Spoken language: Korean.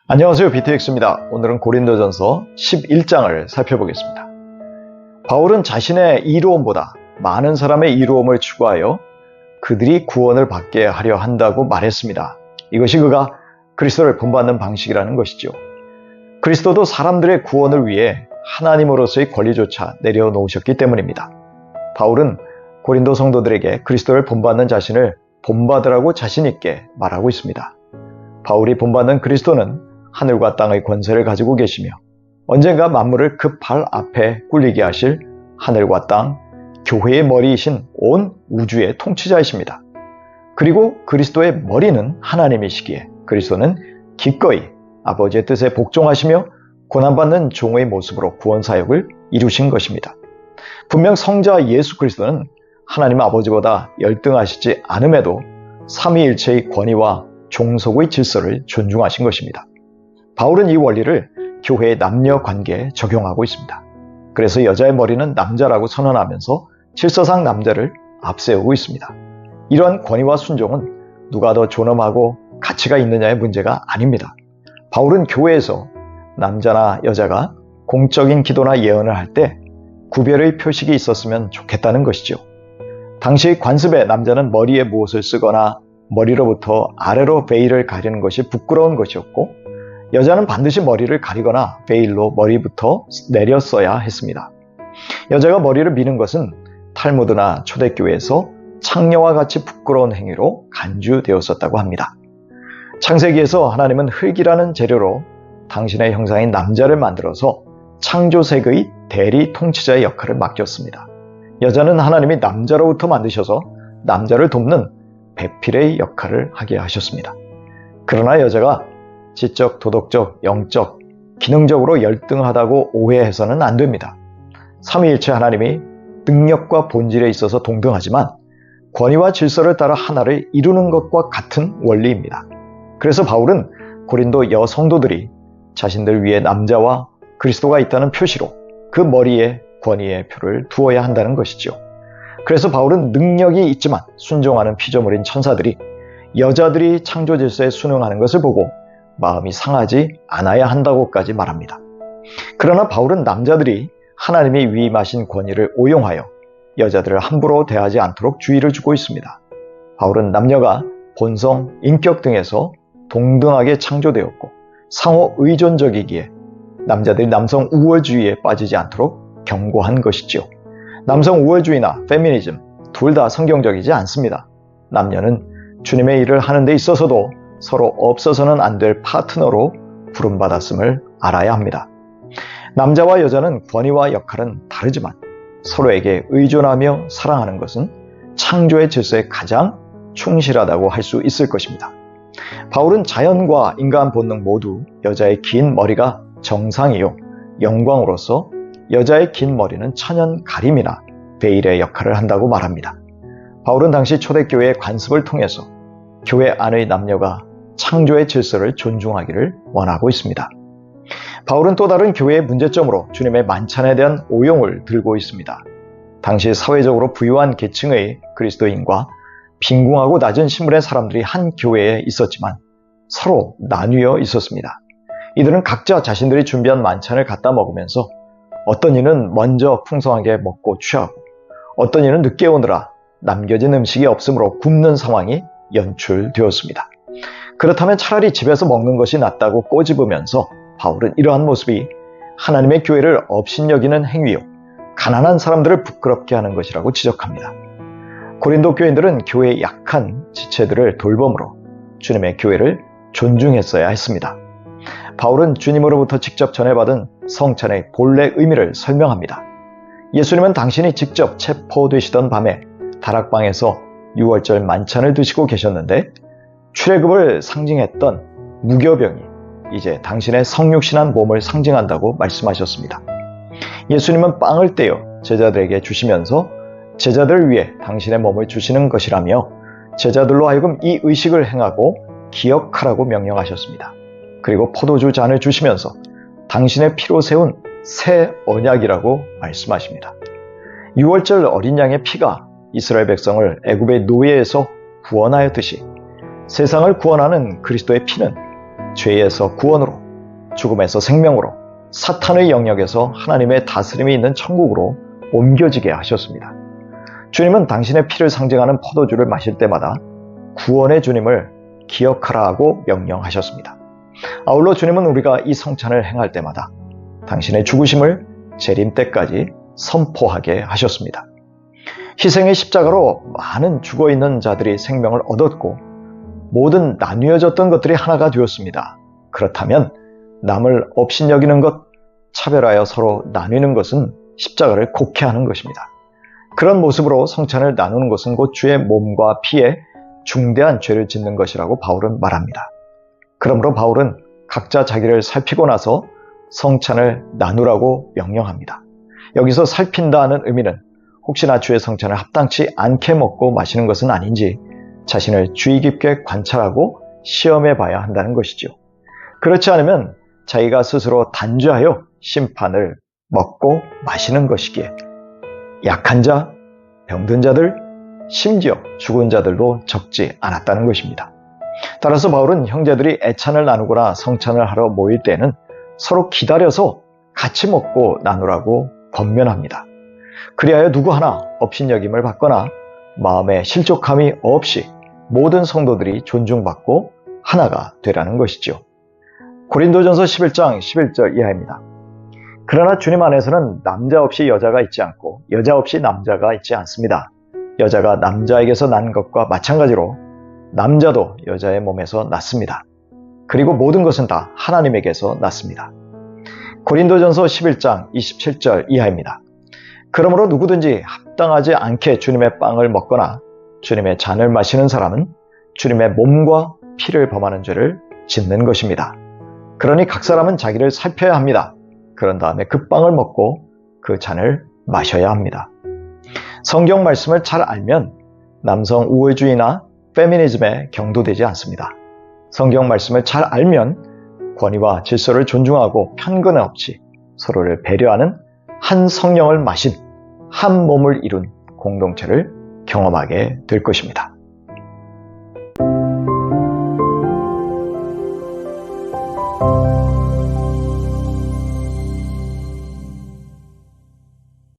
안녕하세요. BTX입니다. 오늘은 고린도전서 11장을 살펴보겠습니다. 바울은 자신의 이로움보다 많은 사람의 이로움을 추구하여 그들이 구원을 받게 하려 한다고 말했습니다. 이것이 그가 그리스도를 본받는 방식이라는 것이죠. 그리스도도 사람들의 구원을 위해 하나님으로서의 권리조차 내려놓으셨기 때문입니다. 바울은 고린도 성도들에게 그리스도를 본받는 자신을 본받으라고 자신 있게 말하고 있습니다. 바울이 본받는 그리스도는 하늘과 땅의 권세를 가지고 계시며 언젠가 만물을 그 발 앞에 꿀리게 하실 하늘과 땅, 교회의 머리이신 온 우주의 통치자이십니다. 그리고 그리스도의 머리는 하나님이시기에 그리스도는 기꺼이 아버지의 뜻에 복종하시며 고난받는 종의 모습으로 구원사역을 이루신 것입니다. 분명 성자 예수 그리스도는 하나님 아버지보다 열등하시지 않음에도 삼위일체의 권위와 종속의 질서를 존중하신 것입니다. 바울은 이 원리를 교회의 남녀 관계에 적용하고 있습니다. 그래서 여자의 머리는 남자라고 선언하면서 질서상 남자를 앞세우고 있습니다. 이러한 권위와 순종은 누가 더 존엄하고 가치가 있느냐의 문제가 아닙니다. 바울은 교회에서 남자나 여자가 공적인 기도나 예언을 할 때 구별의 표식이 있었으면 좋겠다는 것이죠. 당시 관습에 남자는 머리에 무엇을 쓰거나 머리로부터 아래로 베일을 가리는 것이 부끄러운 것이었고 여자는 반드시 머리를 가리거나 베일로 머리부터 내려 써야 했습니다. 여자가 머리를 미는 것은 탈무드나 초대교회에서 창녀와 같이 부끄러운 행위로 간주되었었다고 합니다. 창세기에서 하나님은 흙이라는 재료로 당신의 형상인 남자를 만들어서 창조세계의 대리 통치자의 역할을 맡겼습니다. 여자는 하나님이 남자로부터 만드셔서 남자를 돕는 배필의 역할을 하게 하셨습니다. 그러나 여자가 지적, 도덕적, 영적, 기능적으로 열등하다고 오해해서는 안 됩니다. 삼위일체 하나님이 능력과 본질에 있어서 동등하지만 권위와 질서를 따라 하나를 이루는 것과 같은 원리입니다. 그래서 바울은 고린도 여성도들이 자신들 위에 남자와 그리스도가 있다는 표시로 그 머리에 권위의 표를 두어야 한다는 것이죠. 그래서 바울은 능력이 있지만 순종하는 피조물인 천사들이 여자들이 창조 질서에 순응하는 것을 보고 마음이 상하지 않아야 한다고까지 말합니다. 그러나 바울은 남자들이 하나님이 위임하신 권위를 오용하여 여자들을 함부로 대하지 않도록 주의를 주고 있습니다. 바울은 남녀가 본성, 인격 등에서 동등하게 창조되었고 상호 의존적이기에 남자들이 남성 우월주의에 빠지지 않도록 경고한 것이죠. 남성 우월주의나 페미니즘 둘 다 성경적이지 않습니다. 남녀는 주님의 일을 하는 데 있어서도 서로 없어서는 안 될 파트너로 부름받았음을 알아야 합니다. 남자와 여자는 권위와 역할은 다르지만 서로에게 의존하며 사랑하는 것은 창조의 질서에 가장 충실하다고 할 수 있을 것입니다. 바울은 자연과 인간 본능 모두 여자의 긴 머리가 정상이요 영광으로서 여자의 긴 머리는 천연 가림이나 베일의 역할을 한다고 말합니다. 바울은 당시 초대교회의 관습을 통해서 교회 안의 남녀가 창조의 질서를 존중하기를 원하고 있습니다. 바울은 또 다른 교회의 문제점으로 주님의 만찬에 대한 오용을 들고 있습니다. 당시 사회적으로 부유한 계층의 그리스도인과 빈궁하고 낮은 신분의 사람들이 한 교회에 있었지만 서로 나뉘어 있었습니다. 이들은 각자 자신들이 준비한 만찬을 갖다 먹으면서 어떤 이는 먼저 풍성하게 먹고 취하고 어떤 이는 늦게 오느라 남겨진 음식이 없으므로 굶는 상황이 연출되었습니다. 그렇다면 차라리 집에서 먹는 것이 낫다고 꼬집으면서 바울은 이러한 모습이 하나님의 교회를 업신여기는 행위요 가난한 사람들을 부끄럽게 하는 것이라고 지적합니다. 고린도 교인들은 교회의 약한 지체들을 돌봄으로 주님의 교회를 존중했어야 했습니다. 바울은 주님으로부터 직접 전해받은 성찬의 본래 의미를 설명합니다. 예수님은 당신이 직접 체포되시던 밤에 다락방에서 유월절 만찬을 드시고 계셨는데 출애굽을 상징했던 무교병이 이제 당신의 성육신한 몸을 상징한다고 말씀하셨습니다. 예수님은 빵을 떼어 제자들에게 주시면서 제자들을 위해 당신의 몸을 주시는 것이라며 제자들로 하여금 이 의식을 행하고 기억하라고 명령하셨습니다. 그리고 포도주 잔을 주시면서 당신의 피로 세운 새 언약이라고 말씀하십니다. 유월절 어린 양의 피가 이스라엘 백성을 애굽의 노예에서 구원하였듯이 세상을 구원하는 그리스도의 피는 죄에서 구원으로, 죽음에서 생명으로, 사탄의 영역에서 하나님의 다스림이 있는 천국으로 옮겨지게 하셨습니다. 주님은 당신의 피를 상징하는 포도주를 마실 때마다 구원의 주님을 기억하라고 명령하셨습니다. 아울러 주님은 우리가 이 성찬을 행할 때마다 당신의 죽으심을 재림 때까지 선포하게 하셨습니다. 희생의 십자가로 많은 죽어있는 자들이 생명을 얻었고 모든 나뉘어졌던 것들이 하나가 되었습니다. 그렇다면 남을 업신여기는 것, 차별하여 서로 나뉘는 것은 십자가를 곡해하는 것입니다. 그런 모습으로 성찬을 나누는 것은 곧 주의 몸과 피에 중대한 죄를 짓는 것이라고 바울은 말합니다. 그러므로 바울은 각자 자기를 살피고 나서 성찬을 나누라고 명령합니다. 여기서 살핀다는 의미는 혹시나 주의 성찬을 합당치 않게 먹고 마시는 것은 아닌지 자신을 주의 깊게 관찰하고 시험해 봐야 한다는 것이죠. 그렇지 않으면 자기가 스스로 단죄하여 심판을 먹고 마시는 것이기에 약한 자, 병든 자들, 심지어 죽은 자들도 적지 않았다는 것입니다. 따라서 바울은 형제들이 애찬을 나누거나 성찬을 하러 모일 때는 서로 기다려서 같이 먹고 나누라고 권면합니다. 그리하여 누구 하나 업신여김을 받거나 마음에 실족함이 없이 모든 성도들이 존중받고 하나가 되라는 것이죠. 고린도전서 11장 11절 이하입니다. 그러나 주님 안에서는 남자 없이 여자가 있지 않고 여자 없이 남자가 있지 않습니다. 여자가 남자에게서 난 것과 마찬가지로 남자도 여자의 몸에서 났습니다. 그리고 모든 것은 다 하나님에게서 났습니다. 고린도전서 11장 27절 이하입니다. 그러므로 누구든지 합당하지 않게 주님의 빵을 먹거나 주님의 잔을 마시는 사람은 주님의 몸과 피를 범하는 죄를 짓는 것입니다. 그러니 각 사람은 자기를 살펴야 합니다. 그런 다음에 그 빵을 먹고 그 잔을 마셔야 합니다. 성경 말씀을 잘 알면 남성 우월주의나 페미니즘에 경도되지 않습니다. 성경 말씀을 잘 알면 권위와 질서를 존중하고 편견 없이 서로를 배려하는 한 성령을 마신 한 몸을 이룬 공동체를 경험하게 될 것입니다.